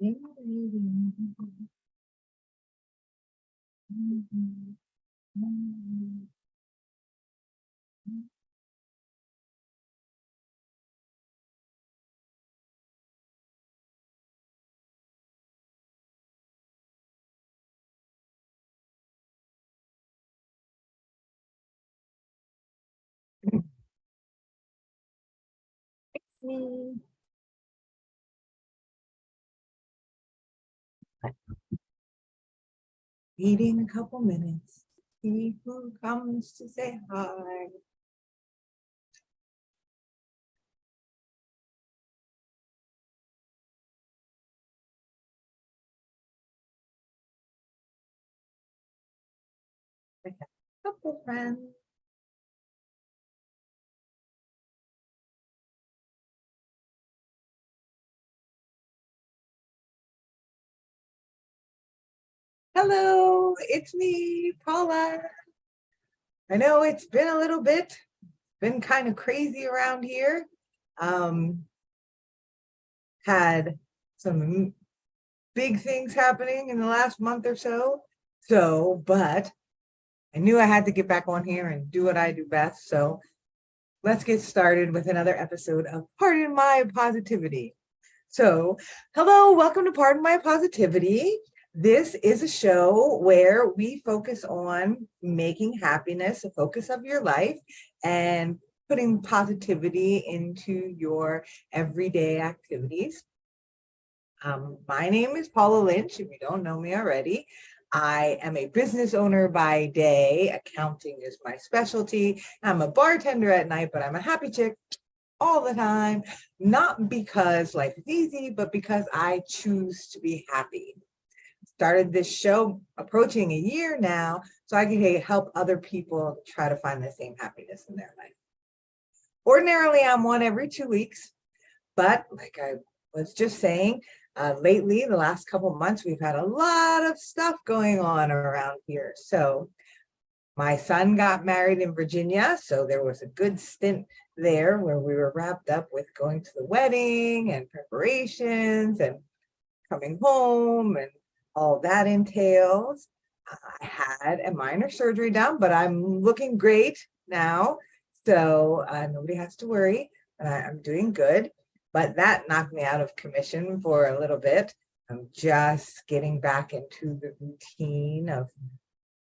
Me. Waiting a couple minutes. See who comes to say hi. I have a couple friends. Hello, it's me, Paula. I know it's been a little bit, been kind of crazy around here. Had some big things happening in the last month or so. But I knew I had to get back on here and do what I do best. So let's get started with another episode of Pardon My Positivity. So, hello, welcome to Pardon My Positivity. This is a show where we focus on making happiness a focus of your life and putting positivity into your everyday activities. My name is Paula Lynch, if you don't know me already. I am a business owner by day. Accounting is my specialty. I'm a bartender at night, but I'm a happy chick all the time, not because life is easy, but because I choose to be happy. Started this show approaching a year now, so I can help other people try to find the same happiness in their life. Ordinarily, I'm on every 2 weeks, but like I was just saying, lately, the last couple of months, we've had a lot of stuff going on around here. So my son got married in Virginia, so there was a good stint there where we were wrapped up with going to the wedding and preparations and coming home and all that entails. I had a minor surgery done, but I'm looking great now, so nobody has to worry. I'm doing good, but that knocked me out of commission for a little bit. I'm just getting back into the routine of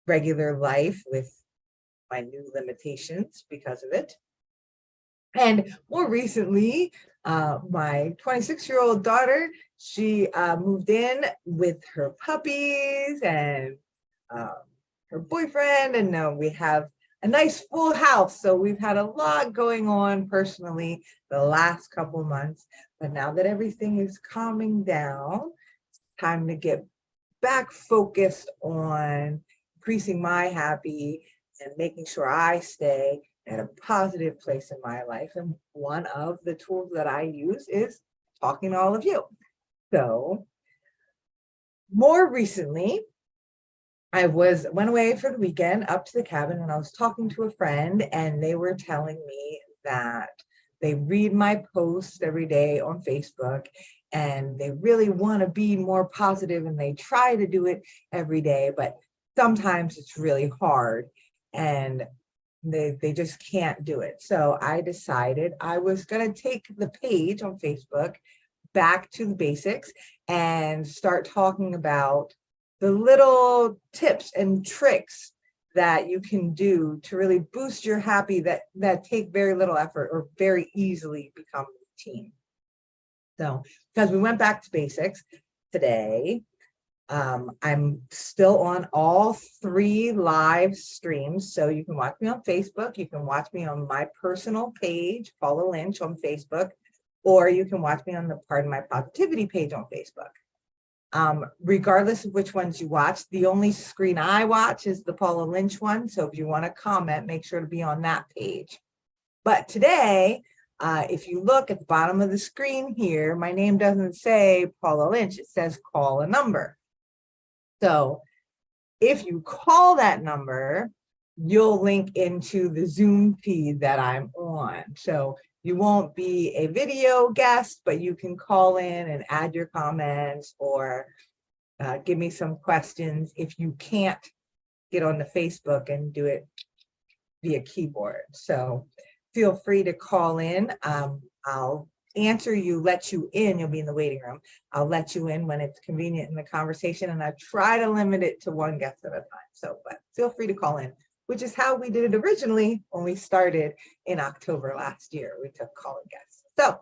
regular life with my new limitations because of it. And more recently, my 26-year-old daughter, she moved in with her puppies and her boyfriend, and now we have a nice full house. So we've had a lot going on personally the last couple months, but now that everything is calming down, it's time to get back focused on increasing my happy and making sure I stay at a positive place in my life. And one of the tools that I use is talking to all of you. So more recently, I went away for the weekend up to the cabin, and I was talking to a friend, and they were telling me that they read my posts every day on Facebook, and they really want to be more positive, and they try to do it every day, but sometimes it's really hard, and they just can't do it. So I decided I was going to take the page on Facebook back to the basics and start talking about the little tips and tricks that you can do to really boost your happy that take very little effort or very easily become routine. So because we went back to basics today, I'm still on all 3 live streams. So you can watch me on Facebook, you can watch me on my personal page, Paula Lynch on Facebook, or you can watch me on the Pardon My Positivity page on Facebook. Regardless of which ones you watch, the only screen I watch is the Paula Lynch one. So if you want to comment, make sure to be on that page. But today, if you look at the bottom of the screen here, my name doesn't say Paula Lynch, it says call a number. So if you call that number, you'll link into the Zoom feed that I'm on. So You won't be a video guest, but you can call in and add your comments or give me some questions if you can't get on the Facebook and do it via keyboard. So feel free to call in. I'll answer you, let you in. You'll be in the waiting room. I'll let you in when it's convenient in the conversation, and I try to limit it to one guest at a time. So, but feel free to call in, which is how we did it originally when we started in October last year. We took calling guests. So,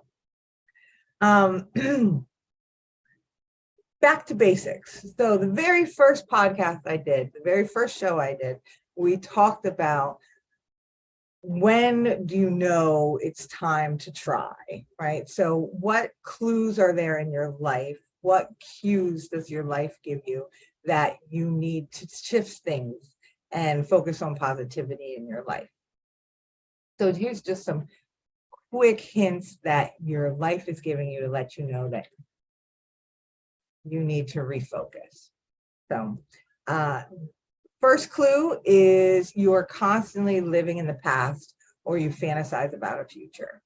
back to basics. So the very first podcast I did, the very first show I did, we talked about when do you know it's time to try, right? So what clues are there in your life? What cues does your life give you that you need to shift things and focus on positivity in your life? So here's just some quick hints that your life is giving you to let you know that you need to refocus. So first clue is you are constantly living in the past or you fantasize about a future.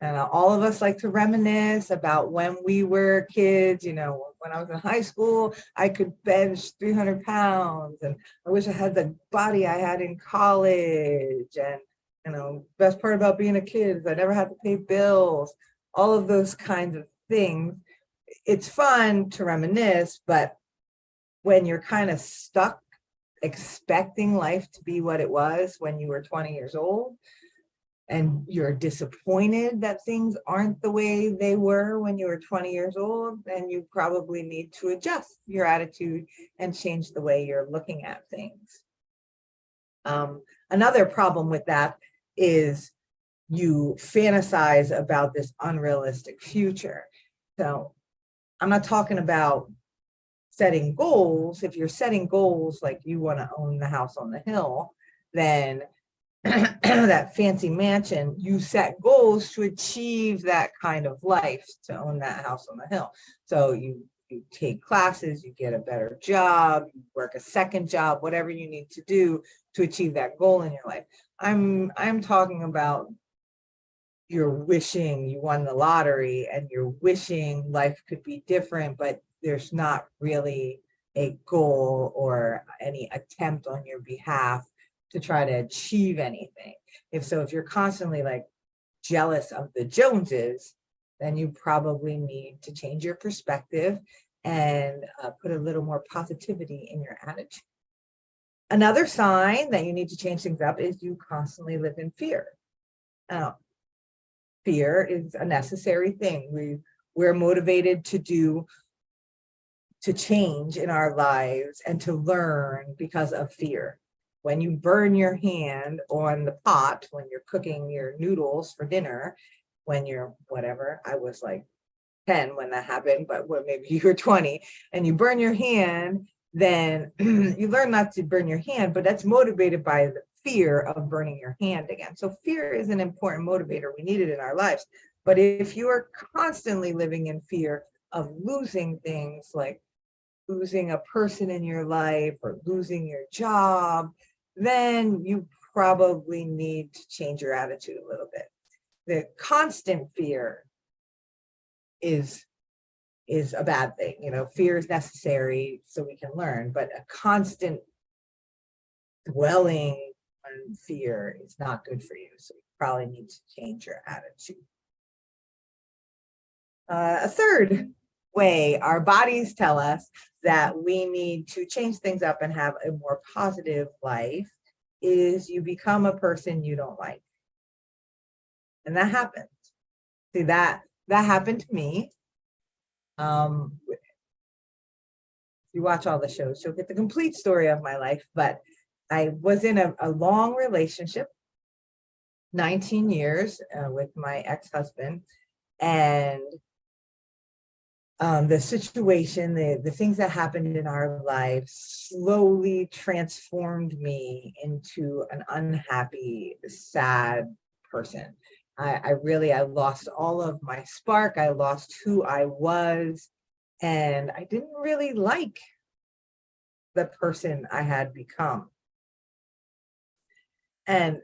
And all of us like to reminisce about when we were kids. You know, when I was in high school, I could bench 300 pounds and I wish I had the body I had in college. And, you know, best part about being a kid is I never had to pay bills, all of those kinds of things. It's fun to reminisce, but when you're kind of stuck expecting life to be what it was when you were 20 years old, and you're disappointed that things aren't the way they were when you were 20 years old, then you probably need to adjust your attitude and change the way you're looking at things. Another problem with that is you fantasize about this unrealistic future. So I'm not talking about setting goals. If you're setting goals like you want to own the house on the hill, then that fancy mansion, you set goals to achieve that kind of life, to own that house on the hill. So you take classes, you get a better job, you work a second job, whatever you need to do to achieve that goal in your life. I'm talking about you're wishing you won the lottery and you're wishing life could be different, but there's not really a goal or any attempt on your behalf to try to achieve anything. If you're constantly like jealous of the Joneses, then you probably need to change your perspective and put a little more positivity in your attitude. Another sign that you need to change things up is you constantly live in fear. Fear is a necessary thing. We're motivated to change in our lives and to learn because of fear. When you burn your hand on the pot, when you're cooking your noodles for dinner, when you're whatever, I was like 10 when that happened, but maybe you were 20 and you burn your hand, then you learn not to burn your hand, but that's motivated by the fear of burning your hand again. So fear is an important motivator. We need it in our lives. But if you are constantly living in fear of losing things like losing a person in your life or losing your job, then you probably need to change your attitude a little bit. The constant fear is a bad thing. You know, fear is necessary so we can learn, but a constant dwelling on fear is not good for you. So you probably need to change your attitude. A third way our bodies tell us that we need to change things up and have a more positive life is you become a person you don't like. And that happens. See, that happened to me. If you watch all the shows, you'll get the complete story of my life. But I was in a long relationship, 19 years with my ex-husband. And the situation, the things that happened in our life slowly transformed me into an unhappy, sad person. I lost all of my spark. I lost who I was. And I didn't really like the person I had become. And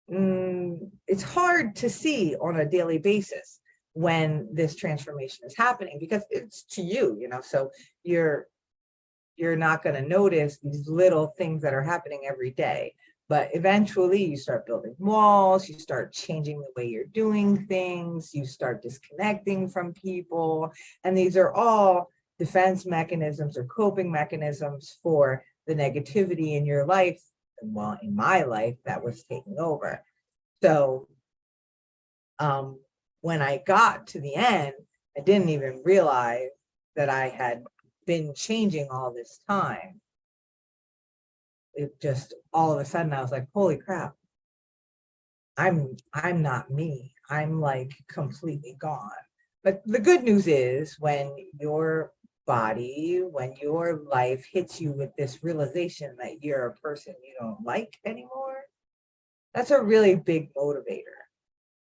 it's hard to see on a daily basis when this transformation is happening, because it's to you, so you're not going to notice these little things that are happening every day. But eventually you start building walls, you start changing the way you're doing things, you start disconnecting from people. And these are all defense mechanisms or coping mechanisms for the negativity in your life, well, in my life, that was taking over. So when I got to the end, I didn't even realize that I had been changing all this time. It just, all of a sudden I was like, holy crap, I'm not me. I'm like completely gone. But the good news is, when your body, when your life hits you with this realization that you're a person you don't like anymore, that's a really big motivator.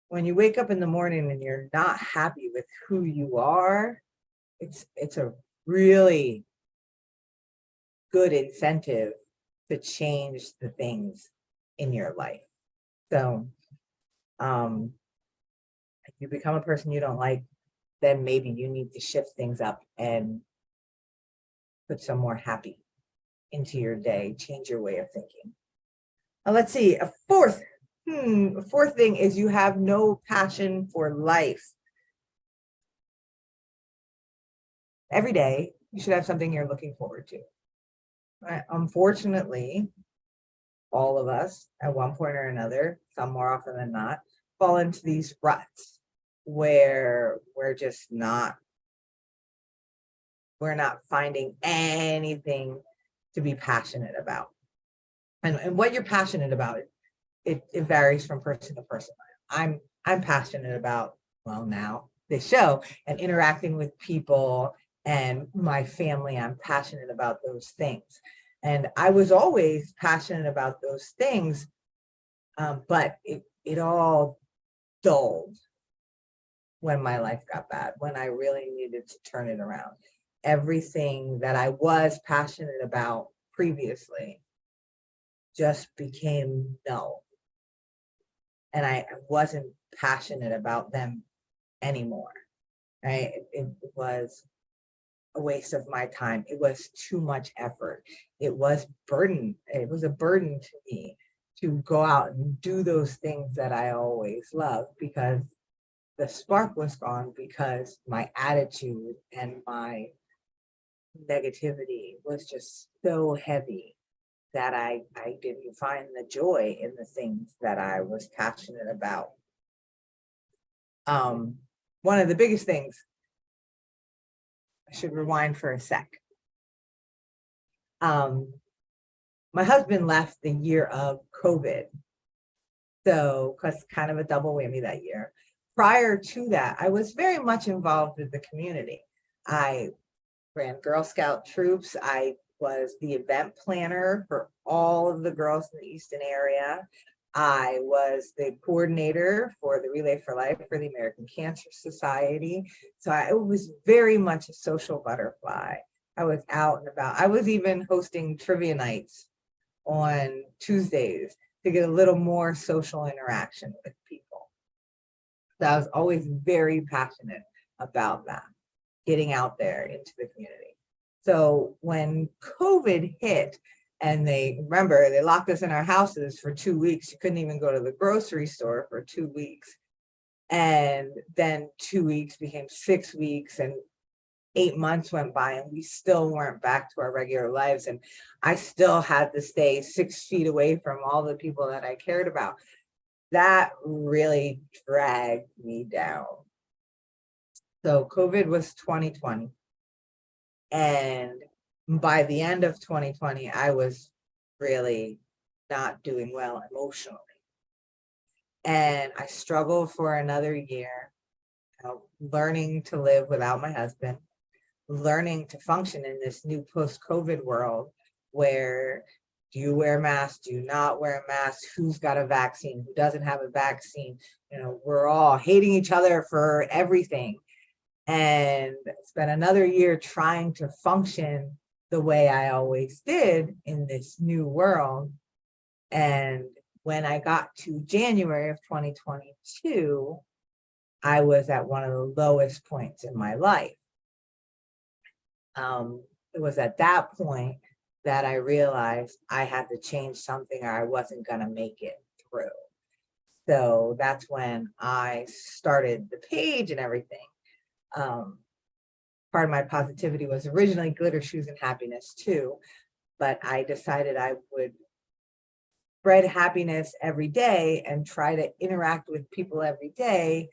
When you wake up in the morning and you're not happy with who you are, it's a really good incentive to change the things in your life. So if you become a person you don't like, then maybe you need to shift things up and put some more happy into your day, change your way of thinking. Now, let's see, a fourth thing is you have no passion for life. Every day, you should have something you're looking forward to. Unfortunately, all of us at one point or another, some more often than not, fall into these ruts where we're not finding anything to be passionate about. And what you're passionate about, it varies from person to person. I'm passionate about, well, now this show and interacting with people and my family. I'm passionate about those things. And I was always passionate about those things, but it all dulled when my life got bad, when I really needed to turn it around. Everything that I was passionate about previously just became null. And I wasn't passionate about them anymore, right? It was a waste of my time. It was too much effort. It was a burden to me to go out and do those things that I always loved, because the spark was gone, because my attitude and my negativity was just so heavy that I didn't find the joy in the things that I was passionate about. One of the biggest things, I should rewind for a sec. My husband left the year of COVID. So, because kind of a double whammy that year. Prior to that, I was very much involved with the community. I ran Girl Scout troops. I was the event planner for all of the girls in the Easton area. I was the coordinator for the Relay for Life for the American Cancer Society. So I was very much a social butterfly. I was out and about. I was even hosting trivia nights on Tuesdays to get a little more social interaction with people. So I was always very passionate about that, getting out there into the community. So when COVID hit, and they locked us in our houses for 2 weeks. You couldn't even go to the grocery store for 2 weeks. And then 2 weeks became 6 weeks, and 8 months went by, and we still weren't back to our regular lives. And I still had to stay 6 feet away from all the people that I cared about. That really dragged me down. So COVID was 2020. And by the end of 2020, I was really not doing well emotionally. And I struggled for another year, learning to live without my husband, learning to function in this new post-COVID world where, do you wear a mask? Do you not wear a mask? Who's got a vaccine? Who doesn't have a vaccine? We're all hating each other for everything. And spent another year trying to function the way I always did in this new world. And when I got to January of 2022, I was at one of the lowest points in my life. It was at that point that I realized I had to change something or I wasn't going to make it through. So that's when I started the page and everything. Part of my positivity was originally Glitter Shoes and Happiness too, but I decided I would spread happiness every day and try to interact with people every day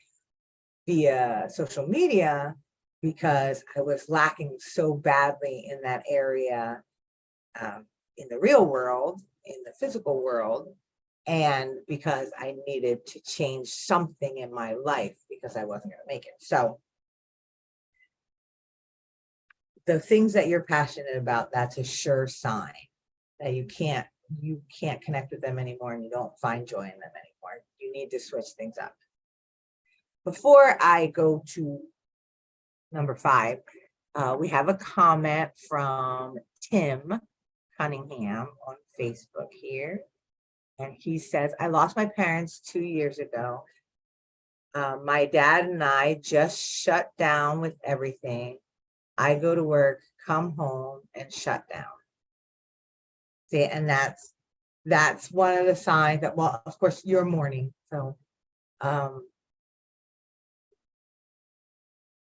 via social media because I was lacking so badly in that area, in the real world, in the physical world, and because I needed to change something in my life because I wasn't going to make it. So the things that you're passionate about, that's a sure sign that you can't connect with them anymore and you don't find joy in them anymore. You need to switch things up. Before I go to number 5, we have a comment from Tim Cunningham on Facebook here. And he says, I lost my parents 2 years ago. My dad and I just shut down with everything. I go to work, come home, and shut down. See, and that's one of the signs that, well, of course, you're mourning. So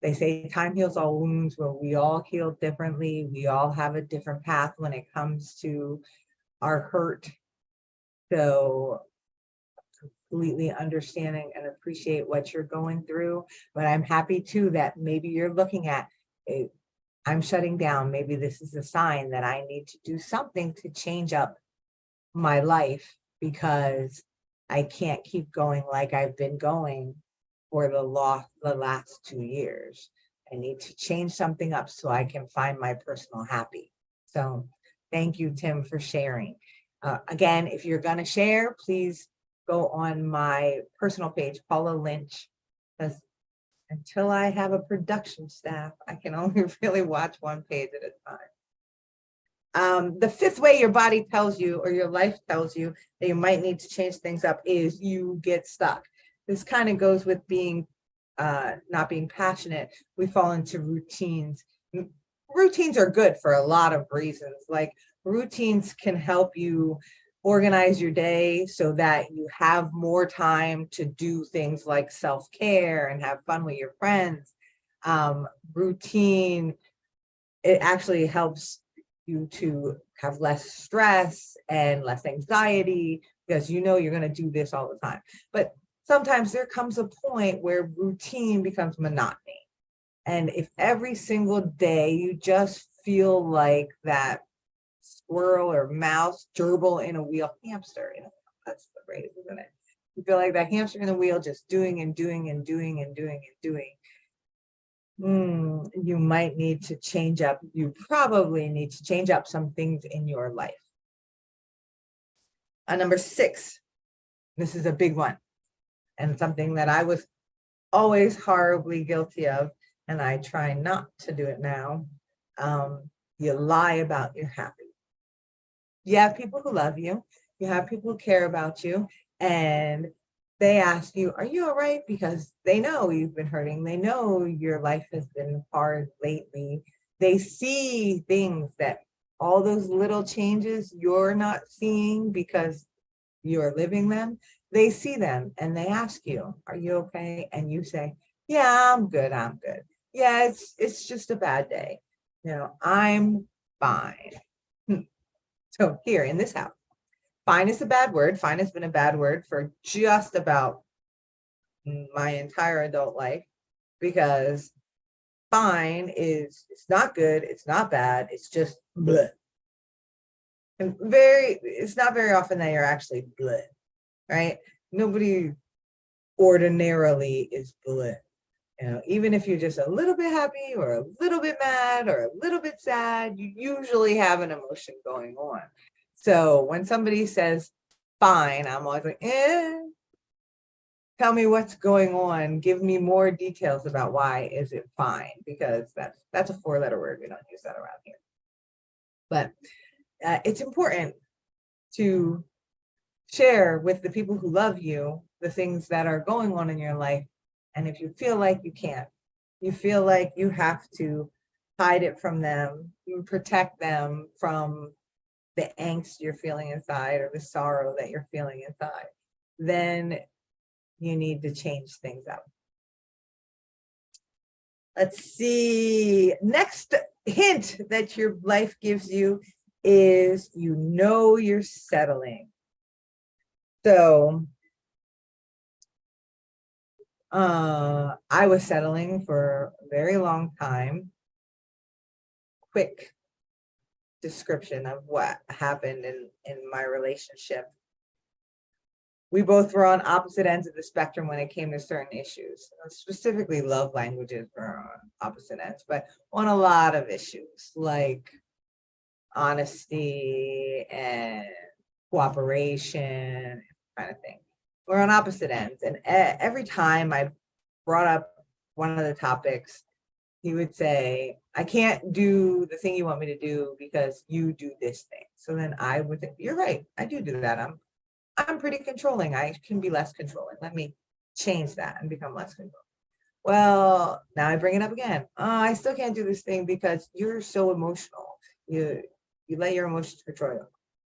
they say time heals all wounds. Well, we all heal differently. We all have a different path when it comes to our hurt. So completely understanding and appreciate what you're going through. But I'm happy too that maybe you're looking at it. I'm shutting down. Maybe this is a sign that I need to do something to change up my life because I can't keep going like I've been going for the last 2 years. I need to change something up so I can find my personal happy. So thank you, Tim, for sharing. Again, if you're going to share, please go on my personal page, Paula Lynch, because until I have a production staff, I can only really watch one page at a time. The 5th way your body tells you or your life tells you that you might need to change things up is you get stuck. This kind of goes with being not being passionate. We fall into routines. Routines are good for a lot of reasons. Like routines can help you organize your day so that you have more time to do things like self-care and have fun with your friends. Routine, it actually helps you to have less stress and less anxiety because you know you're going to do this all the time. But sometimes there comes a point where routine becomes monotony. And if every single day you just feel like that squirrel or mouse, gerbil in a wheel, hamster, you know, that's the phrase, isn't it? You feel like that hamster in the wheel just doing and doing and doing and doing and doing. You might need to change up. You probably need to change up some things in your life. Number 6, this is a big one and something that I was always horribly guilty of, and I try not to do it now. You lie about you're happy. You have people who love you. You have people who care about you, and they ask you, are you all right? Because they know you've been hurting. They know your life has been hard lately. They see things that all those little changes you're not seeing because you're living them. They see them and they ask you, are you okay? And you say, yeah, I'm good. I'm good. Yeah, it's just a bad day. You know, I'm fine. So here in this house, fine is a bad word. Fine has been a bad word for just about my entire adult life because fine is, it's not good, it's not bad, it's just bleh. And it's not very often that you're actually bleh, right? Nobody ordinarily is bleh. You know, even if you're just a little bit happy or a little bit mad or a little bit sad, you usually have an emotion going on. So when somebody says fine, I'm always like, tell me what's going on. Give me more details about why is it fine, because that's a 4-letter word. We don't use that around here. But it's important to share with the people who love you the things that are going on in your life. And if you feel like you can't, you feel like you have to hide it from them, you protect them from the angst you're feeling inside or the sorrow that you're feeling inside, then you need to change things up. Let's see. Next hint that your life gives you is you're settling. So I was settling for a very long time. Quick description of what happened in my relationship. We both were on opposite ends of the spectrum when it came to certain issues. Specifically, love languages were on opposite ends, but on a lot of issues like honesty and cooperation, kind of thing. We're on opposite ends. And every time I brought up one of the topics, he would say, I can't do the thing you want me to do because you do this thing. So then I would think, you're right, I do that. I'm pretty controlling. I can be less controlling. Let me change that and become less controlling. Well, now I bring it up again. I still can't do this thing because you're so emotional. You let your emotions control you.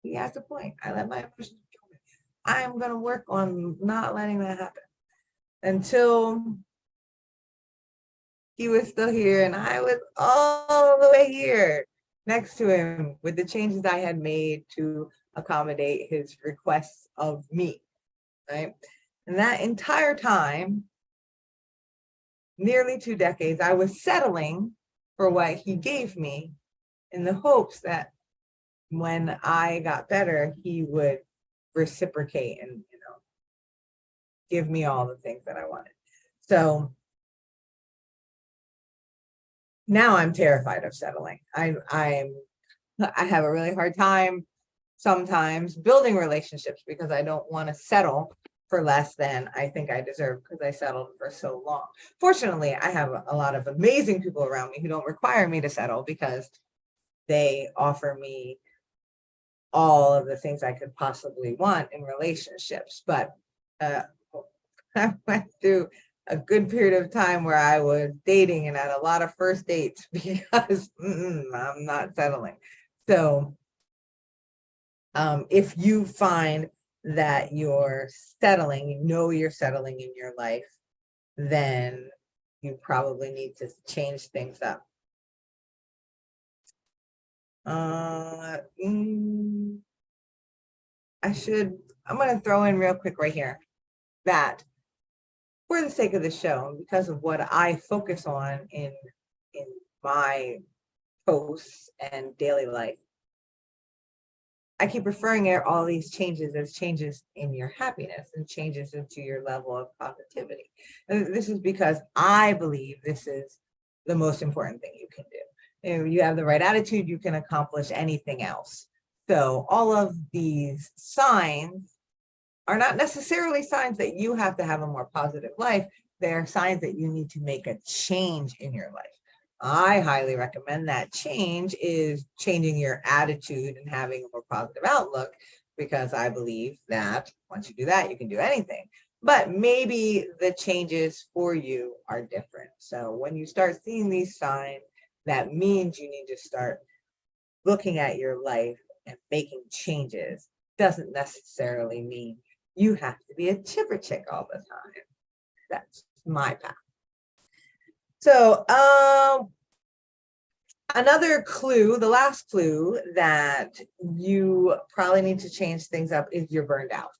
He has a point. I let my emotions control me. I'm gonna work on not letting that happen until he was still here and I was all the way here next to him with the changes I had made to accommodate his requests of me, right? And that entire time, nearly 2 decades, I was settling for what he gave me in the hopes that when I got better, he would reciprocate and, give me all the things that I wanted. So now I'm terrified of settling. I have a really hard time sometimes building relationships because I don't want to settle for less than I think I deserve because I settled for so long. Fortunately, I have a lot of amazing people around me who don't require me to settle because they offer me all of the things I could possibly want in relationships. But I went through a good period of time where I was dating and had a lot of first dates because I'm not settling. So if you find that you're settling, you're settling in your life, then you probably need to change things up. I'm going to throw in real quick right here that for the sake of the show, and because of what I focus on in my posts and daily life, I keep referring to all these changes as changes in your happiness and changes into your level of positivity. And this is because I believe this is the most important thing you can do. If you have the right attitude, you can accomplish anything else. So all of these signs are not necessarily signs that you have to have a more positive life. They're signs that you need to make a change in your life. I highly recommend that change is changing your attitude and having a more positive outlook, because I believe that once you do that, you can do anything. But maybe the changes for you are different. So when you start seeing these signs, that means you need to start looking at your life and making changes. Doesn't necessarily mean you have to be a chipper chick all the time. That's my path. So another clue, the last clue that you probably need to change things up is you're burned out.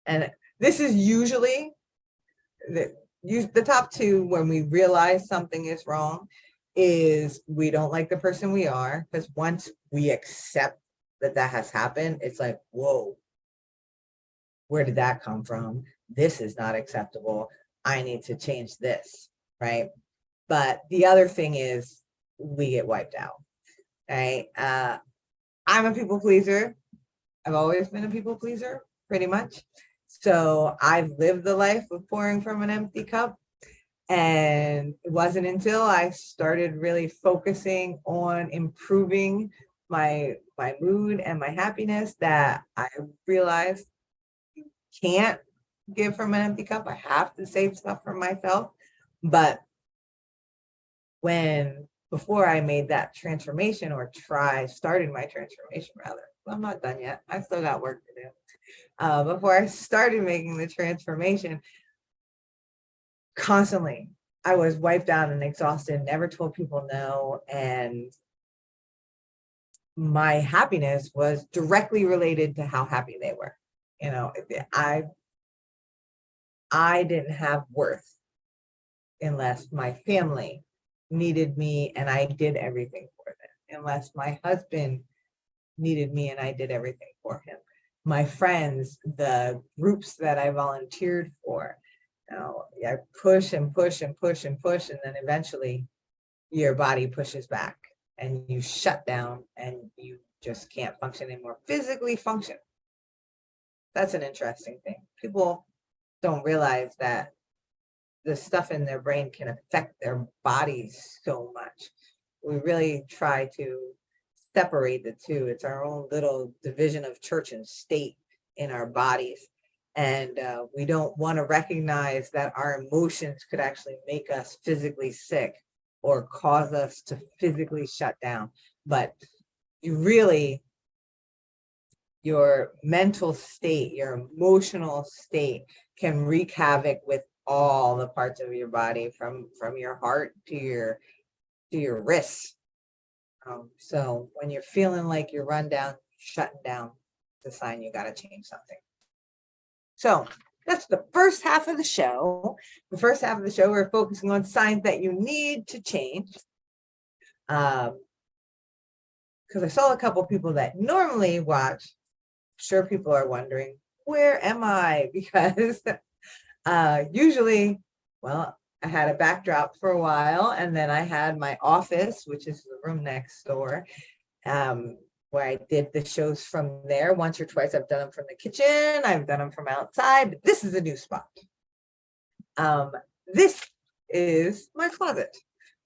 And this is usually the top two when we realize something is wrong is we don't like the person we are, because once we accept that has happened, it's like, whoa, where did that come from? This is not acceptable. I need to change this, right? But the other thing is we get wiped out, right? I'm a people pleaser. I've always been a people pleaser, pretty much. So I've lived the life of pouring from an empty cup. And it wasn't until I started really focusing on improving my mood and my happiness, that I realized you can't give from an empty cup. I have to save stuff for myself. But before I made that transformation, or started my transformation rather, I'm not done yet. I still got work to do. Before I started making the transformation, constantly I was wiped out and exhausted, never told people no, and my happiness was directly related to how happy they were. You know, I didn't have worth unless my family needed me and I did everything for them. Unless my husband needed me and I did everything for him. My friends, the groups that I volunteered for, you know, I push and push and push and push, and then eventually your body pushes back and you shut down and you just can't function anymore. Physically function. That's an interesting thing. People don't realize that the stuff in their brain can affect their bodies so much. We really try to separate the two. It's our own little division of church and state in our bodies. And we don't want to recognize that our emotions could actually make us physically sick or cause us to physically shut down. But your mental state, your emotional state can wreak havoc with all the parts of your body, from your heart to your wrists. So when you're feeling like you're run down, shutting down, it's a sign you got to change something. So that's the first half of the show. The first half of the show, we're focusing on signs that you need to change. Because I saw a couple people that normally watch. I'm sure people are wondering, where am I? Because usually, well, I had a backdrop for a while, and then I had my office, which is the room next door, where I did the shows from there. Once or twice I've done them from the kitchen, I've done them from outside, but this is a new spot. This is my closet.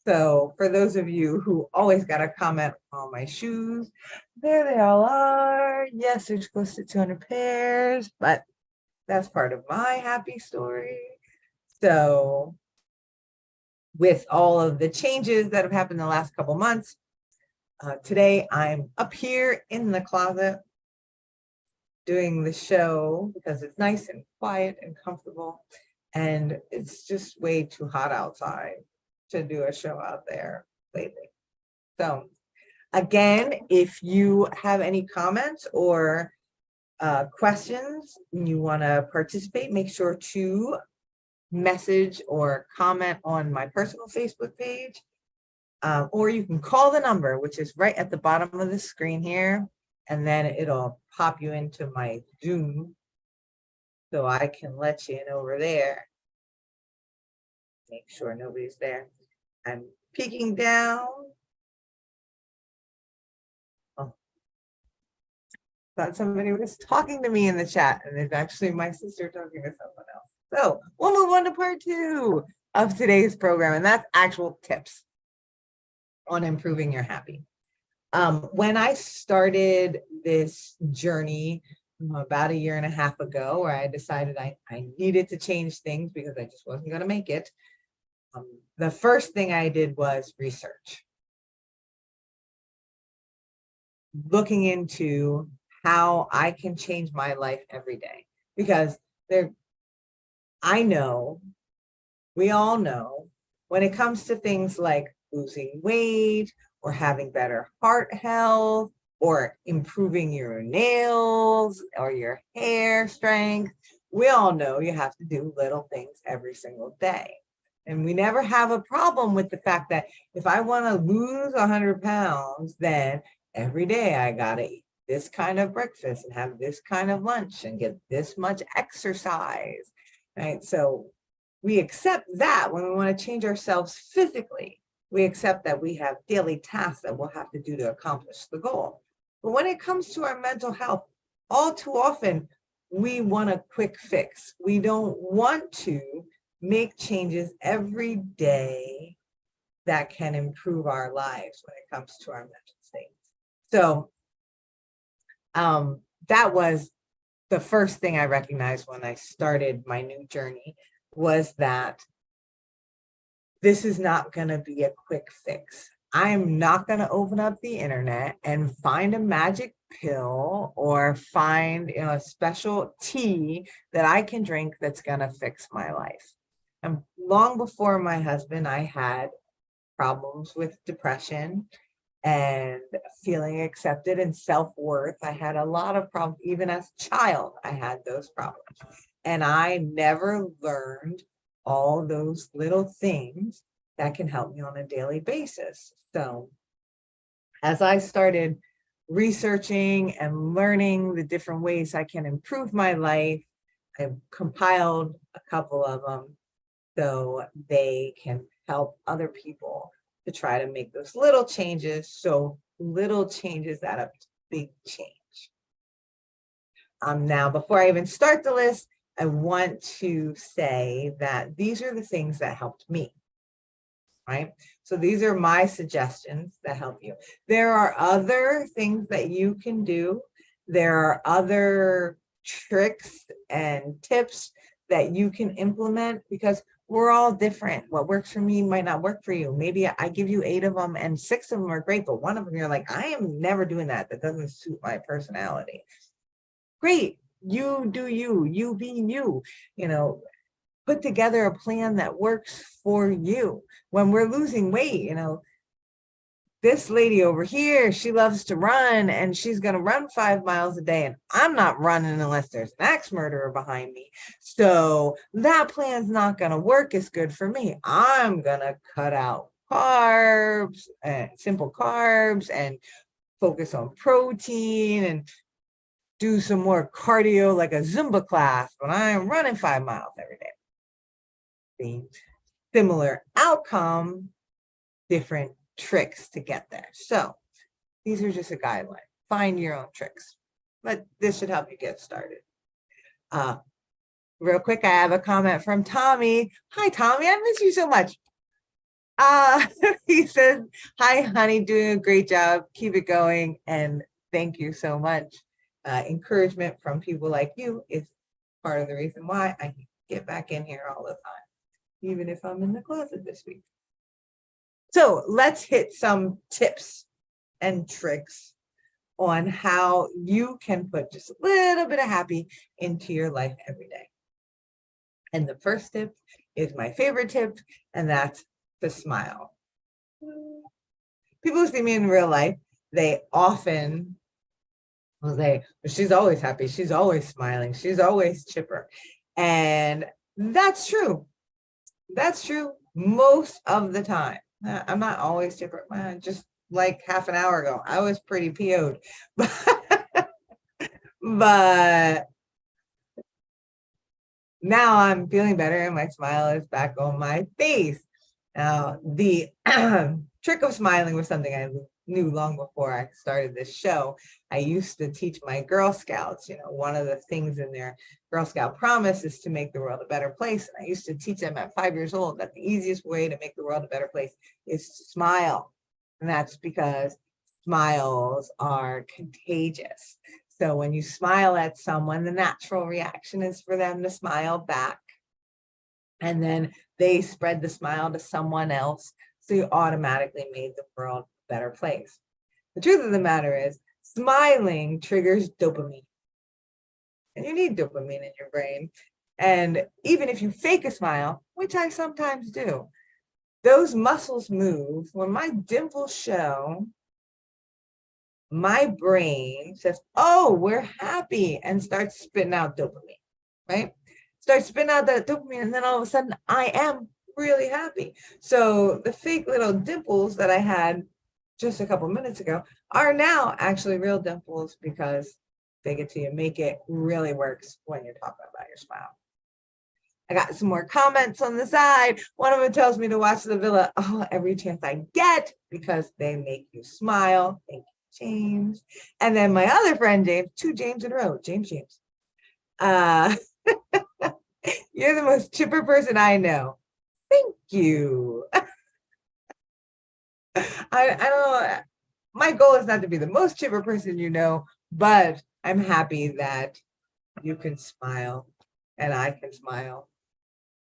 So for those of you who always got to comment on my shoes, there they all are. Yes, there's close to 200 pairs, but that's part of my happy story. So with all of the changes that have happened in the last couple months, today I'm up here in the closet doing the show because it's nice and quiet and comfortable, and it's just way too hot outside to do a show out there lately. So again, if you have any comments or questions and you want to participate, make sure to message or comment on my personal Facebook page, or you can call the number, which is right at the bottom of the screen here, and then it'll pop you into my Zoom so I can let you in over there. Make sure nobody's there. I'm peeking down. Oh, thought somebody was talking to me in the chat, and it's actually my sister talking to someone else. So we'll move on to part 2 of today's program, and that's actual tips on improving your happy. When I started this journey about 1.5 years ago, where I decided I needed to change things because I just wasn't going to make it, the first thing I did was research. Looking into how I can change my life every day. Because I know, we all know, when it comes to things like losing weight or having better heart health or improving your nails or your hair strength, we all know you have to do little things every single day. And we never have a problem with the fact that if I want to lose 100 pounds, then every day I got to eat this kind of breakfast and have this kind of lunch and get this much exercise, right? So we accept that when we want to change ourselves physically. We accept that we have daily tasks that we'll have to do to accomplish the goal. But when it comes to our mental health, all too often, we want a quick fix. We don't want to make changes every day that can improve our lives when it comes to our mental state. So that was the first thing I recognized when I started my new journey, was that this is not going to be a quick fix. I'm not going to open up the internet and find a magic pill or find a special tea that I can drink that's going to fix my life. And long before my husband, I had problems with depression and feeling accepted and self-worth. I had a lot of problems. Even as a child, I had those problems. And I never learned all those little things that can help me on a daily basis. So as I started researching and learning the different ways I can improve my life, I've compiled a couple of them so they can help other people to try to make those little changes. So little changes add up to big change. Now, before I even start the list, I want to say that these are the things that helped me, right? So these are my suggestions that help you. There are other things that you can do. There are other tricks and tips that you can implement, because we're all different. What works for me might not work for you. Maybe I give you 8 of them and 6 of them are great, but one of them you're like, I am never doing that. That doesn't suit my personality. Great. You do you, you be you, put together a plan that works for you. When we're losing weight, this lady over here, she loves to run and she's going to run 5 miles a day, and I'm not running unless there's an axe murderer behind me. So that plan's not going to work as good for me. I'm going to cut out carbs and simple carbs and focus on protein and do some more cardio like a Zumba class when I'm running 5 miles every day. The similar outcome, different tricks to get there. So these are just a guideline. Find your own tricks, but this should help you get started. Real quick, I have a comment from Tommy. Hi, Tommy. I miss you so much. He says, hi, honey, doing a great job. Keep it going. And thank you so much. Encouragement from people like you is part of the reason why I get back in here all the time, even if I'm in the closet this week. So let's hit some tips and tricks on how you can put just a little bit of happy into your life every day. And the first tip is my favorite tip, and that's to smile. People who see me in real life, they often will say, she's always happy, she's always smiling, she's always chipper. And that's true. That's true most of the time. I'm not always chipper. Just like half an hour ago, I was pretty PO'd. But now I'm feeling better and my smile is back on my face. Now, the trick of smiling was something I knew long before I started this show. I used to teach my Girl Scouts, one of the things in their Girl Scout promise is to make the world a better place. And I used to teach them at 5 years old that the easiest way to make the world a better place is to smile. And that's because smiles are contagious. So when you smile at someone, the natural reaction is for them to smile back. And then they spread the smile to someone else. So you automatically made the world a better place. The truth of the matter is, smiling triggers dopamine. And you need dopamine in your brain. And even if you fake a smile, which I sometimes do, those muscles move. When my dimples show, my brain says, oh, we're happy, and starts spitting out dopamine, right? Starts spitting out that dopamine, and then all of a sudden I am really happy. So the fake little dimples that I had just a couple minutes ago are now actually real dimples, because fake it till you make it really works when you're talking about your smile. I got some more comments on the side. One of them tells me to watch The Villa every chance I get because they make you smile. Thank you, James. And then my other friend, James, 2 James in a row, James. You're the most chipper person I know. Thank you. I don't know. my goal is not to be the most chipper person you know, but I'm happy that you can smile and I can smile.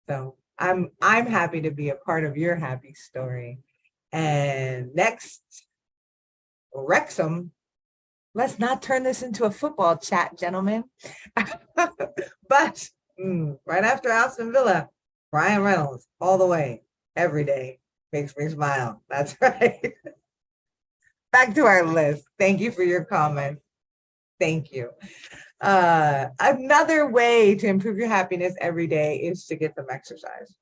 So I'm happy to be a part of your happy story. And next, Wrexham. Let's not turn this into a football chat, gentlemen. But right after Aston Villa, Ryan Reynolds, all the way, every day, makes me smile. That's right. Back to our list. Thank you for your comment. Thank you. Another way to improve your happiness every day is to get some exercise.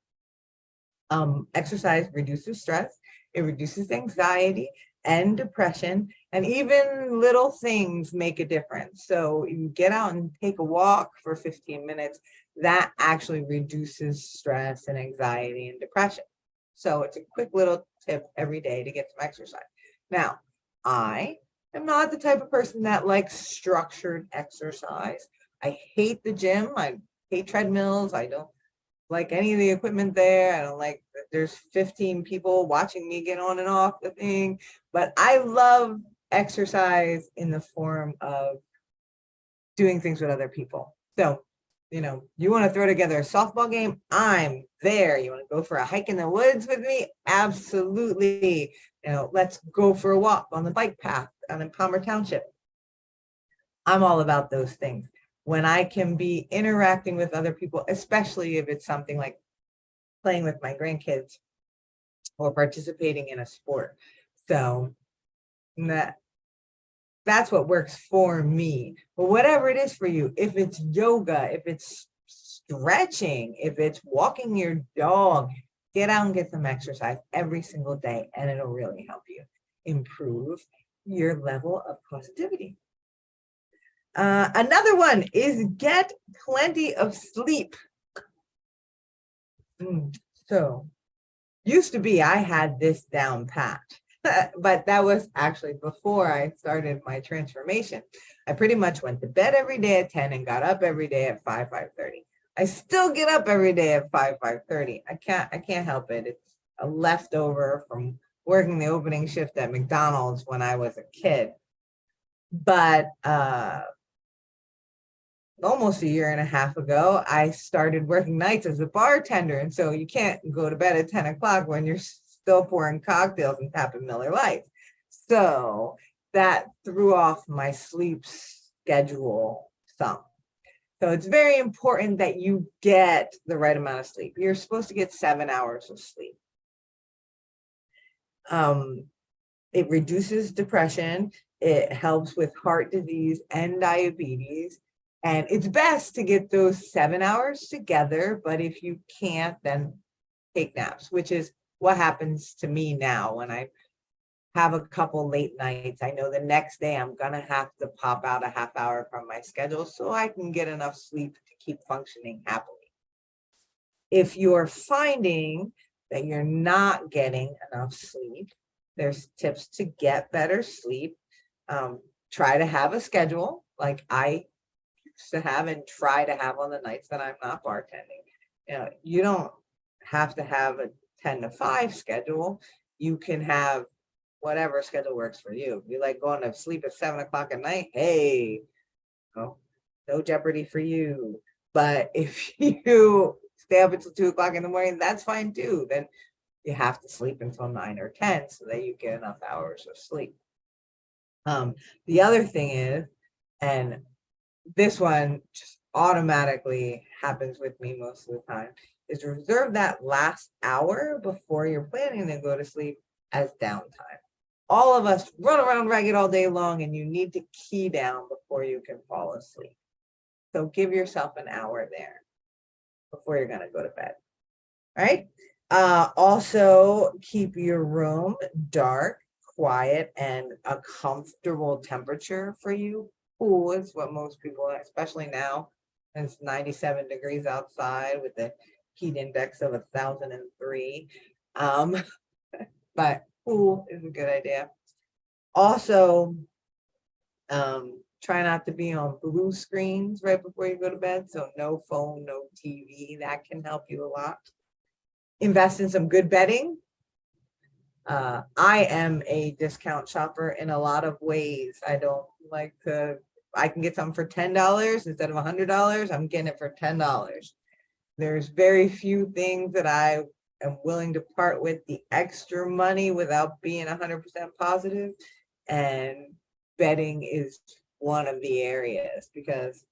Exercise reduces stress, it reduces anxiety and depression, and even little things make a difference. So you get out and take a walk for 15 minutes, that actually reduces stress and anxiety and depression. So it's a quick little tip every day to get some exercise. Now, I am not the type of person that likes structured exercise. I hate the gym. I hate treadmills. I don't like any of the equipment there. I don't like that there's 15 people watching me get on and off the thing. But I love exercise in the form of doing things with other people. So, you want to throw together a softball game? I'm there. You want to go for a hike in the woods with me? Absolutely. Let's go for a walk on the bike path down in Palmer Township. I'm all about those things. When I can be interacting with other people, especially if it's something like playing with my grandkids or participating in a sport. So that's what works for me. But whatever it is for you, if it's yoga, if it's stretching, if it's walking your dog, get out and get some exercise every single day, and it'll really help you improve your level of positivity. Another one is get plenty of sleep. So used to be I had this down pat, but that was actually before I started my transformation. I pretty much went to bed every day at 10 and got up every day at 5:30. I still get up every day at 5:30. I can't help it. It's a leftover from working the opening shift at McDonald's when I was a kid. But almost a year and a half ago, I started working nights as a bartender. And so you can't go to bed at 10 o'clock when you're still pouring cocktails and tapping Miller Lights. So that threw off my sleep schedule some. So it's very important that you get the right amount of sleep. You're supposed to get 7 hours of sleep. It reduces depression. It helps with heart disease and diabetes. And it's best to get those 7 hours together, but if you can't, then take naps, which is what happens to me now when I have a couple late nights. I know the next day I'm gonna have to pop out a half hour from my schedule so I can get enough sleep to keep functioning happily. If you're finding that you're not getting enough sleep, there's tips to get better sleep. Try to have a schedule like I to have and try to have on the nights that I'm not bartending. You don't have to have a 10 to 5 schedule. You can have whatever schedule works for you. If you like going to sleep at 7 o'clock at night, hey, no jeopardy for you. But if you stay up until 2 o'clock in the morning, that's fine too. Then you have to sleep until 9 or 10 so that you get enough hours of sleep. The other thing is, and this one just automatically happens with me most of the time, is reserve that last hour before you're planning to go to sleep as downtime. All of us run around ragged all day long, and you need to key down before you can fall asleep. So give yourself an hour there before you're going to go to bed. All right. Also, keep your room dark, quiet, and a comfortable temperature for you. Cool is what most people, especially now, it's 97 degrees outside with the heat index of 1,003. But cool is a good idea. Also, try not to be on blue screens right before you go to bed. So no phone, no TV. That can help you a lot. Invest in some good bedding. I am a discount shopper in a lot of ways. I don't like to, I can get something for $10 instead of $100. I'm getting it for $10. There's very few things that I am willing to part with the extra money without being 100% positive. And bedding is one of the areas, because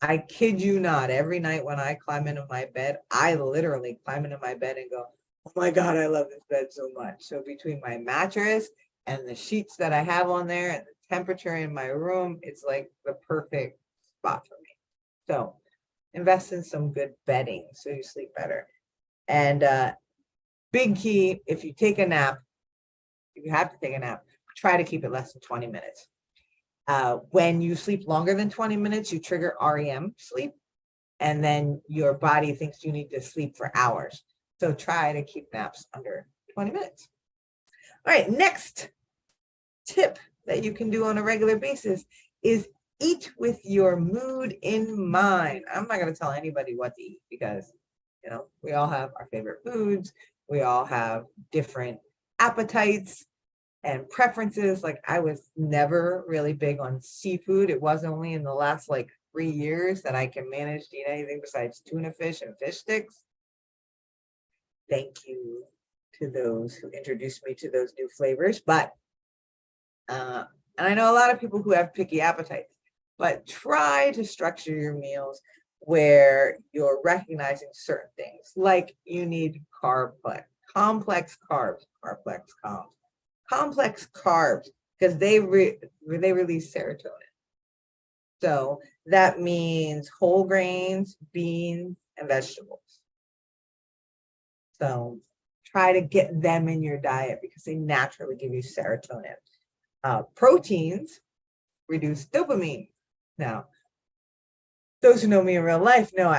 I kid you not, every night when I climb into my bed, I literally climb into my bed and go, oh my God, I love this bed so much. So between my mattress and the sheets that I have on there and the temperature in my room, it's like the perfect spot for me. So invest in some good bedding so you sleep better. And big key, if you take a nap, if you have to take a nap, try to keep it less than 20 minutes. When you sleep longer than 20 minutes, you trigger REM sleep, and then your body thinks you need to sleep for hours. So try to keep naps under 20 minutes. All right, next tip that you can do on a regular basis is eat with your mood in mind. I'm not going to tell anybody what to eat, because, you know, we all have our favorite foods. We all have different appetites and preferences. Like, I was never really big on seafood. It was only in the last like 3 years that I can manage to eat anything besides tuna fish and fish sticks. Thank you to those who introduced me to those new flavors. But and I know a lot of people who have picky appetites, but try to structure your meals where you're recognizing certain things, like you need complex carbs, complex carbs, because they release serotonin. So that means whole grains, beans, and vegetables. So try to get them in your diet because they naturally give you serotonin. Proteins reduce dopamine. Now, those who know me in real life know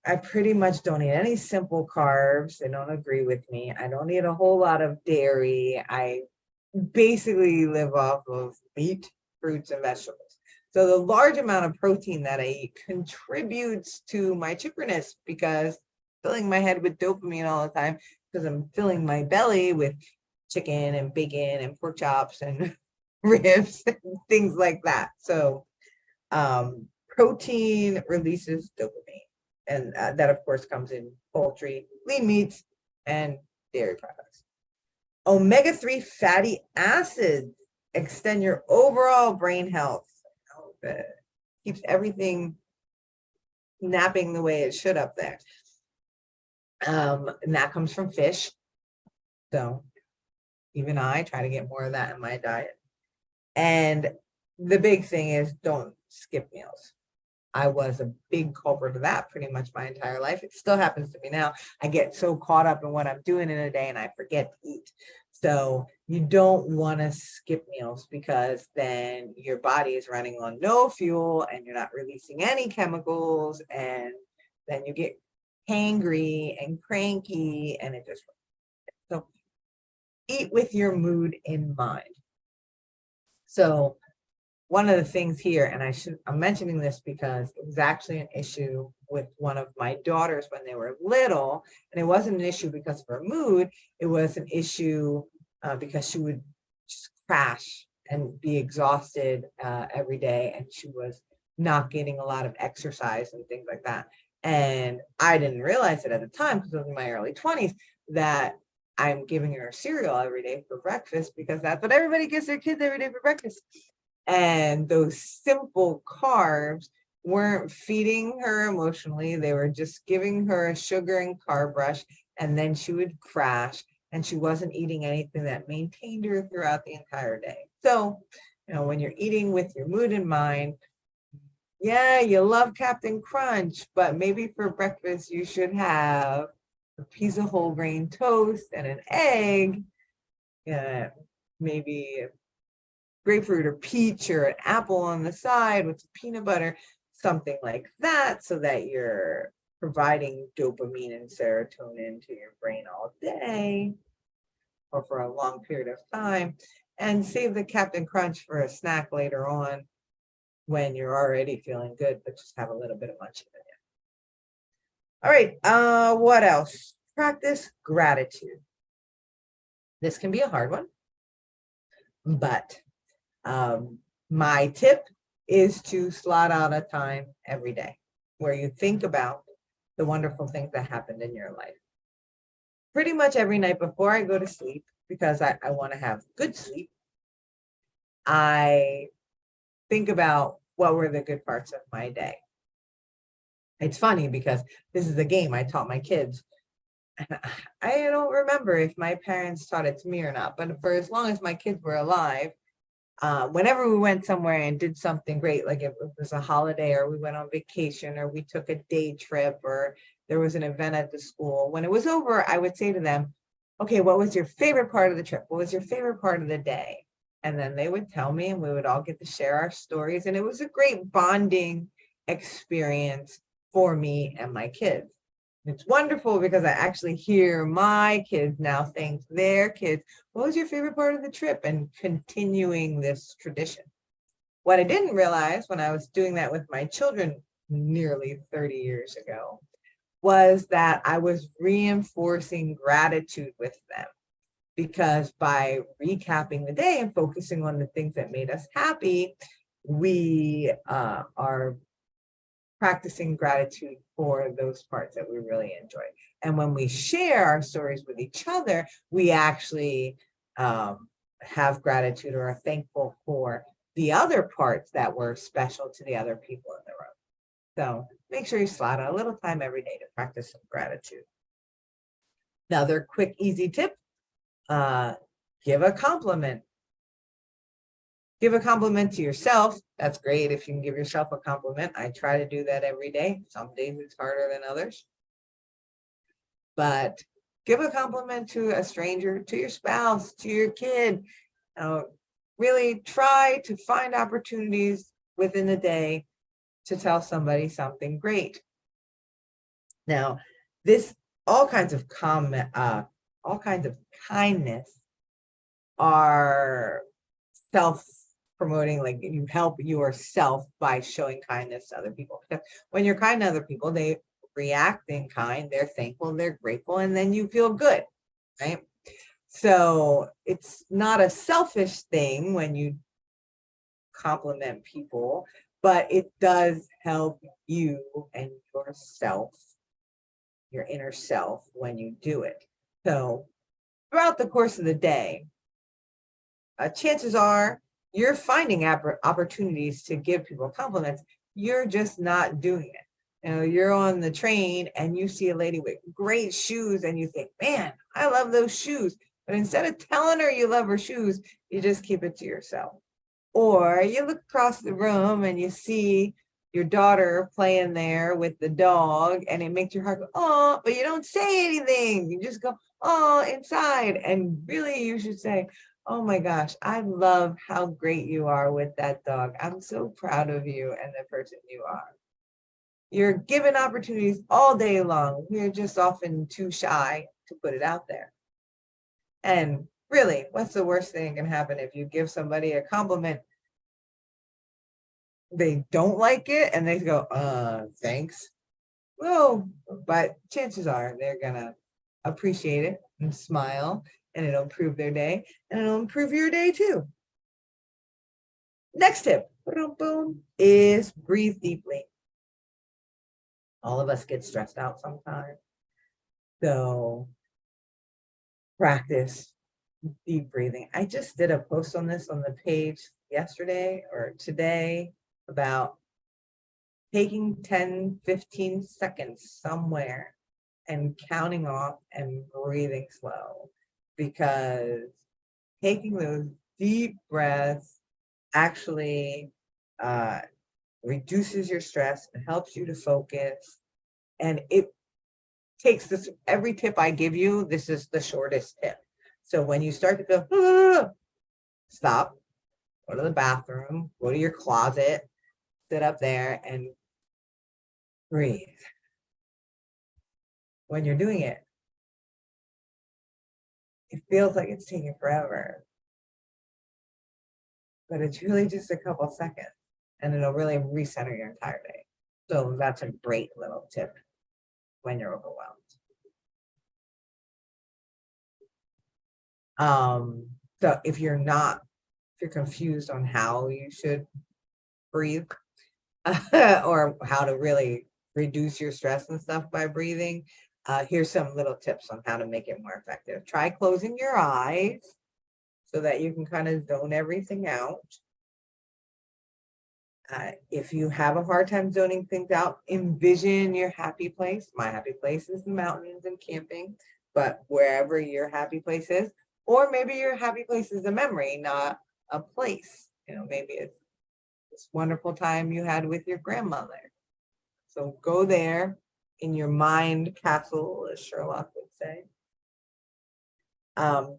I pretty much don't eat any simple carbs. They don't agree with me. I don't eat a whole lot of dairy. I basically live off of meat, fruits, and vegetables. So the large amount of protein that I eat contributes to my chipperness, because filling my head with dopamine all the time, because I'm filling my belly with chicken and bacon and pork chops and ribs and things like that. So protein releases dopamine, and that of course comes in poultry, lean meats, and dairy products. Omega-3 fatty acids extend your overall brain health. Keeps everything napping the way it should up there. And that comes from fish. So even I try to get more of that in my diet. And the big thing is, don't skip meals. I was a big culprit of that pretty much my entire life. It still happens to me now. I get so caught up in what I'm doing in a day and I forget to eat. So you don't want to skip meals, because then your body is running on no fuel and you're not releasing any chemicals, and then you get hangry and cranky, and it just, so eat with your mood in mind. So one of the things here, and I'm mentioning this because it was actually an issue with one of my daughters when they were little, and it wasn't an issue because of her mood. It was an issue because she would just crash and be exhausted every day, and she was not getting a lot of exercise and things like that. And I didn't realize it at the time, because I was in my early 20s, that I'm giving her cereal every day for breakfast, because that's what everybody gives their kids every day for breakfast. And those simple carbs weren't feeding her emotionally. They were just giving her a sugar and carb rush, and then she would crash, and she wasn't eating anything that maintained her throughout the entire day. So, you know, when you're eating with your mood in mind, yeah, you love Captain Crunch, but maybe for breakfast you should have a piece of whole grain toast and an egg, maybe a grapefruit or peach or an apple on the side with peanut butter, something like that, so that you're providing dopamine and serotonin to your brain all day or for a long period of time, and save the Captain Crunch for a snack later on when you're already feeling good, but just have a little bit of munching in it. All right, what else? Practice gratitude. This can be a hard one, but my tip is to slot out a time every day where you think about the wonderful things that happened in your life. Pretty much every night before I go to sleep, because I want to have good sleep, I think about what were the good parts of my day. It's funny because this is a game I taught my kids. And I don't remember if my parents taught it to me or not, but for as long as my kids were alive, whenever we went somewhere and did something great, like if it was a holiday or we went on vacation or we took a day trip or there was an event at the school, when it was over, I would say to them, okay, what was your favorite part of the trip? What was your favorite part of the day? And then they would tell me and we would all get to share our stories. And it was a great bonding experience for me and my kids. It's wonderful because I actually hear my kids now thank their kids, what was your favorite part of the trip? And continuing this tradition. What I didn't realize when I was doing that with my children nearly 30 years ago was that I was reinforcing gratitude with them. Because by recapping the day and focusing on the things that made us happy, we are practicing gratitude for those parts that we really enjoy. And when we share our stories with each other, we actually have gratitude or are thankful for the other parts that were special to the other people in the room. So make sure you slot out a little time every day to practice some gratitude. Another quick, easy tip, give a compliment. Give a compliment to yourself. That's great if you can give yourself a compliment. I try to do that every day. Some days it's harder than others. But give a compliment to a stranger, to your spouse, to your kid. Really try to find opportunities within the day to tell somebody something great. Now, all kinds of kindness are self-promoting, like you help yourself by showing kindness to other people. Because when you're kind to other people, they react in kind, they're thankful, they're grateful, and then you feel good, right? So it's not a selfish thing when you compliment people, but it does help you and yourself, your inner self, when you do it. So throughout the course of the day, chances are you're finding opportunities to give people compliments. You're just not doing it. You're on the train and you see a lady with great shoes and you think, man, I love those shoes. But instead of telling her you love her shoes, you just keep it to yourself. Or you look across the room and you see your daughter playing there with the dog and it makes your heart go, oh, but you don't say anything. You just go, oh, inside. And really you should say, oh my gosh, I love how great you are with that dog. I'm so proud of you and the person you are. You're given opportunities all day long. You're just often too shy to put it out there. And really, what's the worst thing that can happen if you give somebody a compliment? They don't like it and they go, thanks. Well, but chances are they're gonna appreciate it and smile, and it'll improve their day and it'll improve your day too. Next tip, boom, is breathe deeply. All of us get stressed out sometimes. So practice deep breathing. I just did a post on this on the page yesterday or today about taking 10, 15 seconds somewhere and counting off and breathing slow, because taking those deep breaths actually reduces your stress and helps you to focus. And it takes this, every tip I give you, this is the shortest tip. So when you start to feel, stop, go to the bathroom, go to your closet, sit up there and breathe. When you're doing it, it feels like it's taking forever, but it's really just a couple seconds and it'll really recenter your entire day. So that's a great little tip when you're overwhelmed. So if you're confused on how you should breathe, or how to really reduce your stress and stuff by breathing, here's some little tips on how to make it more effective. Try closing your eyes so that you can kind of zone everything out. If you have a hard time zoning things out, envision your happy place. My happy place is the mountains and camping, but wherever your happy place is, or maybe your happy place is a memory, not a place. Maybe it's this wonderful time you had with your grandmother. So go there in your mind castle, as Sherlock would say.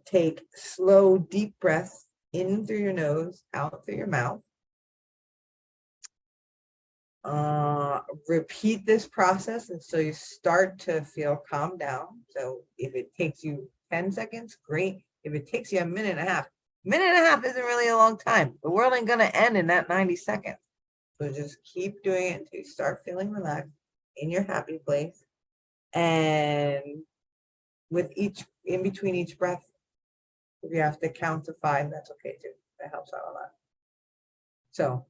Take slow, deep breaths in through your nose, out through your mouth. Repeat this process until you start to feel calmed down. So if it takes you 10 seconds, great. If it takes you a minute and a half isn't really a long time. The world ain't gonna end in that 90 seconds. So just keep doing it until you start feeling relaxed in your happy place. And in between each breath, if you have to count to 5, that's okay too. That helps out a lot. So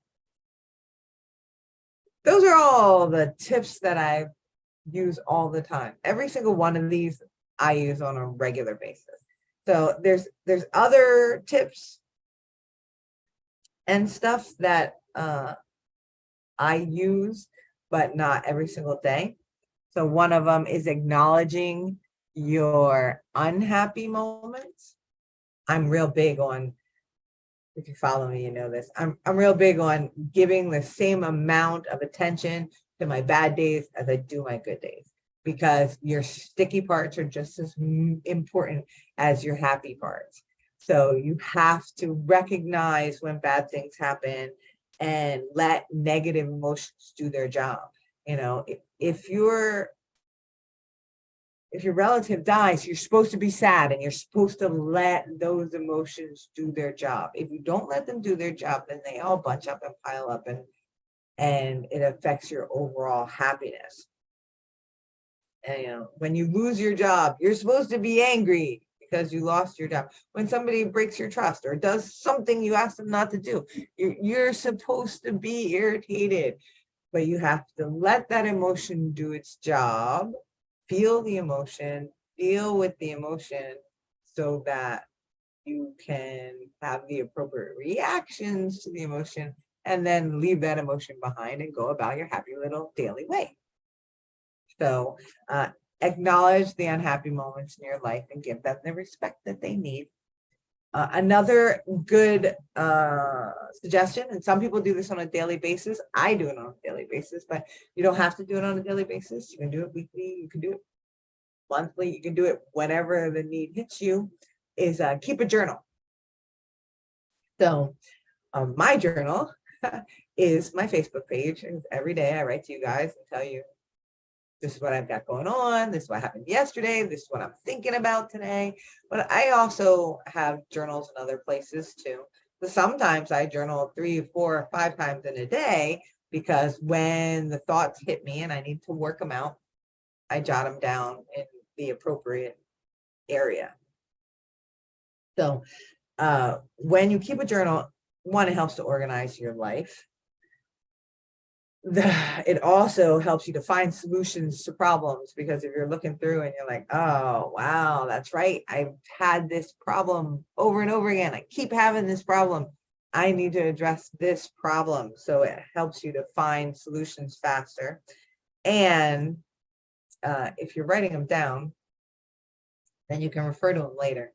those are all the tips that I use all the time. Every single one of these I use on a regular basis. So there's other tips and stuff that I use, but not every single day. So one of them is acknowledging your unhappy moments. I'm real big on, if you follow me, you know this. I'm real big on giving the same amount of attention to my bad days as I do my good days, because your sticky parts are just as important as your happy parts. So you have to recognize when bad things happen and let negative emotions do their job. If your relative dies, you're supposed to be sad and you're supposed to let those emotions do their job. If you don't let them do their job, then they all bunch up and pile up, and it affects your overall happiness. And when you lose your job, you're supposed to be angry because you lost your job. When somebody breaks your trust or does something you ask them not to do, you're supposed to be irritated, but you have to let that emotion do its job. Feel the emotion, deal with the emotion so that you can have the appropriate reactions to the emotion, and then leave that emotion behind and go about your happy little daily way. So acknowledge the unhappy moments in your life and give them the respect that they need. Another good suggestion, and some people do this on a daily basis. I do it on a daily basis, but you don't have to do it on a daily basis. You can do it weekly. You can do it monthly. You can do it whenever the need hits you, is keep a journal. So my journal is my Facebook page. And every day I write to you guys and tell you, this is what I've got going on. This is what happened yesterday. This is what I'm thinking about today. But I also have journals in other places too. So sometimes I journal 3, 4, 5 times in a day, because when the thoughts hit me and I need to work them out, I jot them down in the appropriate area. So when you keep a journal, one, it helps to organize your life. It also helps you to find solutions to problems, because if you're looking through and you're like, oh, wow, that's right, I've had this problem over and over again. I keep having this problem. I need to address this problem. So it helps you to find solutions faster. And if you're writing them down, then you can refer to them later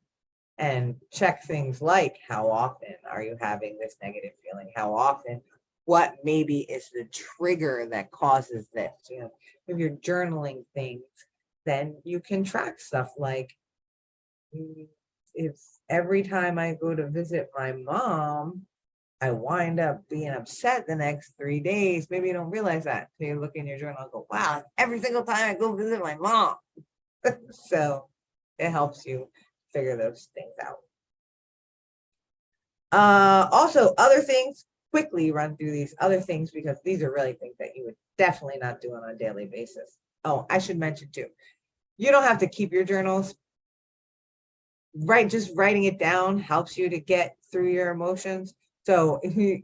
and check things like, how often are you having this negative feeling? How often? What maybe is the trigger that causes this? If you're journaling things, then you can track stuff like, if every time I go to visit my mom, I wind up being upset the next 3 days. Maybe you don't realize that. So you look in your journal and go, wow, every single time I go visit my mom. So it helps you figure those things out. Also, other things, quickly run through these other things, because these are really things that you would definitely not do on a daily basis. Oh, I should mention too, you don't have to keep your journals just writing it down helps you to get through your emotions. So if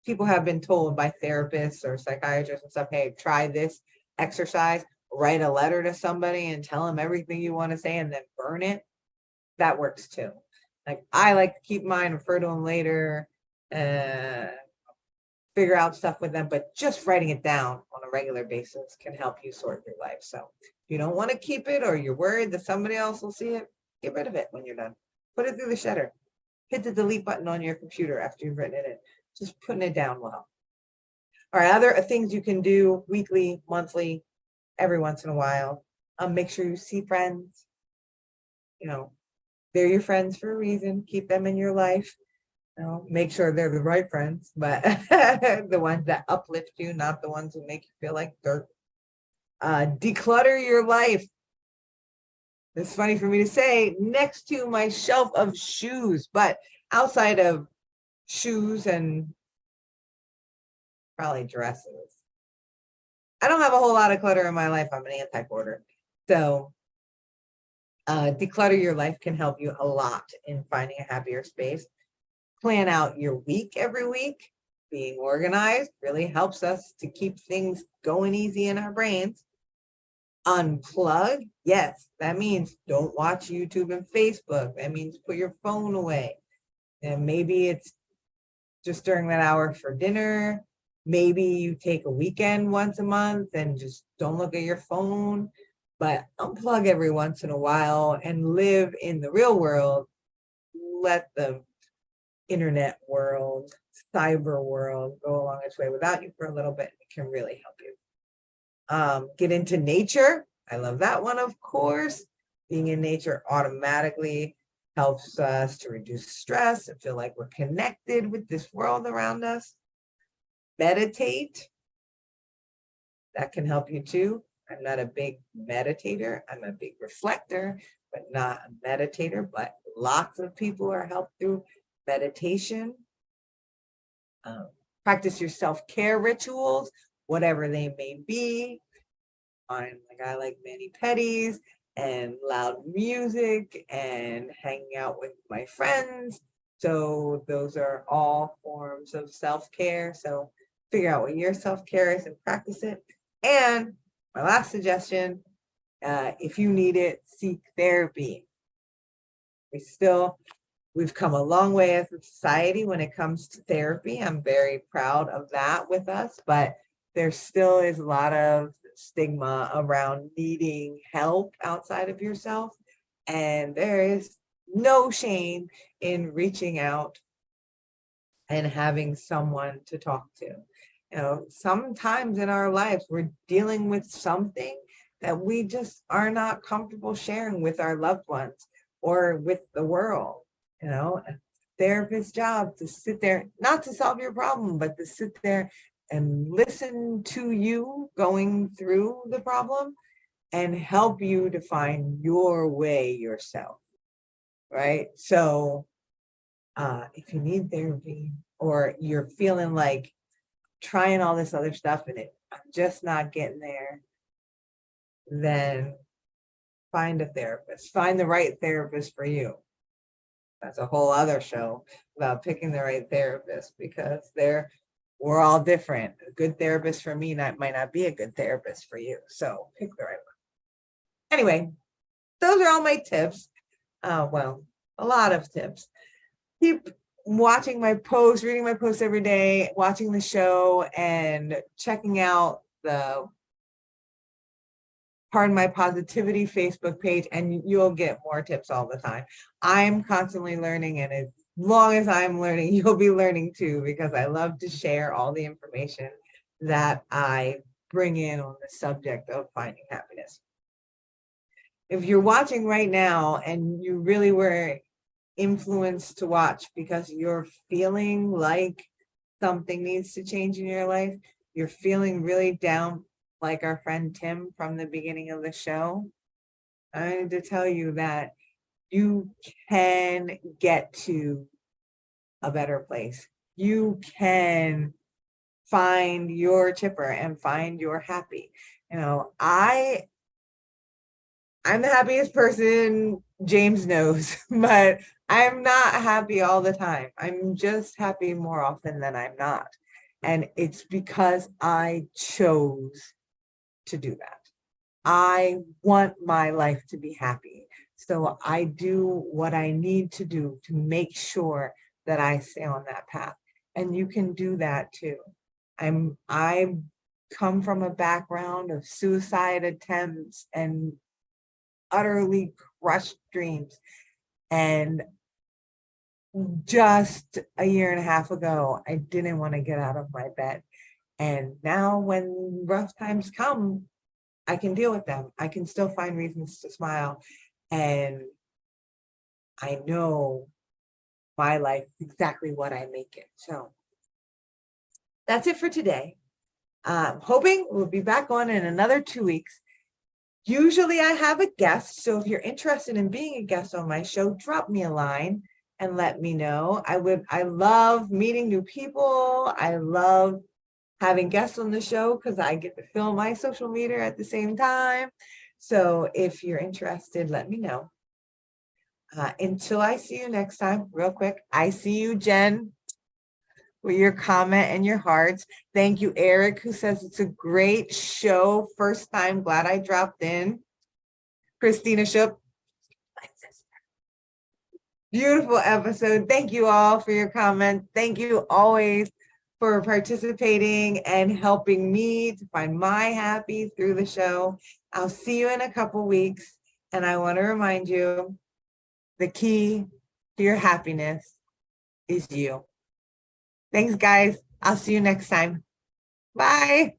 people have been told by therapists or psychiatrists and stuff, hey, try this exercise, write a letter to somebody and tell them everything you want to say and then burn it. That works too. Like I like to keep mine, refer to them later, figure out stuff with them, but just writing it down on a regular basis can help you sort your life. So if you don't want to keep it or you're worried that somebody else will see it, get rid of it when you're done. Put it through the shredder. Hit the delete button on your computer after you've written it in. Just putting it down well. All right, other things you can do weekly, monthly, every once in a while. Make sure you see friends. You know, they're your friends for a reason. Keep them in your life. You know, make sure they're the right friends, but the ones that uplift you, not the ones who make you feel like dirt. Declutter your life. It's funny for me to say next to my shelf of shoes, but outside of shoes and probably dresses, I don't have a whole lot of clutter in my life. I'm an anti-hoarder. So declutter your life can help you a lot in finding a happier space. Plan out your week every week. Being organized really helps us to keep things going easy in our brains. Unplug, yes, that means don't watch YouTube and Facebook. That means put your phone away. And maybe it's just during that hour for dinner. Maybe you take a weekend once a month and just don't look at your phone, but unplug every once in a while and live in the real world. Let the internet world, cyber world go along its way without you for a little bit. It can really help you. Get into nature. I love that one, of course. Being in nature automatically helps us to reduce stress and feel like we're connected with this world around us. Meditate. That can help you too. I'm not a big meditator. I'm a big reflector, but not a meditator. But lots of people are helped through meditation. Practice your self-care rituals, whatever they may be. I like mani-pedis and loud music and hanging out with my friends. So those are all forms of self-care. So figure out what your self-care is and practice it. And my last suggestion, if you need it, seek therapy. We've come a long way as a society when it comes to therapy. I'm very proud of that with us, but there still is a lot of stigma around needing help outside of yourself. And there is no shame in reaching out and having someone to talk to. You know, sometimes in our lives, we're dealing with something that we just are not comfortable sharing with our loved ones or with the world. You know, a therapist's job to sit there, not to solve your problem, but to sit there and listen to you going through the problem and help you to find your way yourself, right? So if you need therapy or you're feeling like trying all this other stuff and I'm just not getting there, then find a therapist. Find the right therapist for you. That's a whole other show about picking the right therapist because we're all different. A good therapist for me might not be a good therapist for you. So pick the right one. Anyway, those are all my tips. Well, a lot of tips. Keep watching my posts, reading my posts every day, watching the show, and checking out the Pardon My Positivity Facebook page, and you'll get more tips all the time. I'm constantly learning, and as long as I'm learning, you'll be learning too, because I love to share all the information that I bring in on the subject of finding happiness. If you're watching right now and you really were influenced to watch because you're feeling like something needs to change in your life, you're feeling really down, like our friend Tim from the beginning of the show, I need to tell you that you can get to a better place. You can find your chipper and find your happy. You know, I'm the happiest person James knows, but I'm not happy all the time. I'm just happy more often than I'm not. And it's because I chose to do that. I want my life to be happy. So I do what I need to do to make sure that I stay on that path. And you can do that too. I come from a background of suicide attempts and utterly crushed dreams. And just a year and a half ago, I didn't want to get out of my bed. And now when rough times come, I can deal with them. I can still find reasons to smile. And I know my life is exactly what I make it. So that's it for today. Hoping we'll be back on in another 2 weeks. Usually I have a guest. So if you're interested in being a guest on my show, drop me a line and let me know. I love meeting new people. I love having guests on the show because I get to film my social media at the same time. So if you're interested, let me know. Until I see you next time, real quick, I see you, Jen, with your comment and your hearts. Thank you, Eric, who says it's a great show. First time, glad I dropped in. Christina Shook, my sister. Beautiful episode. Thank you all for your comments. Thank you always for participating and helping me to find my happy through the show. I'll see you in a couple weeks. And I want to remind you, the key to your happiness is you. Thanks, guys. I'll see you next time. Bye.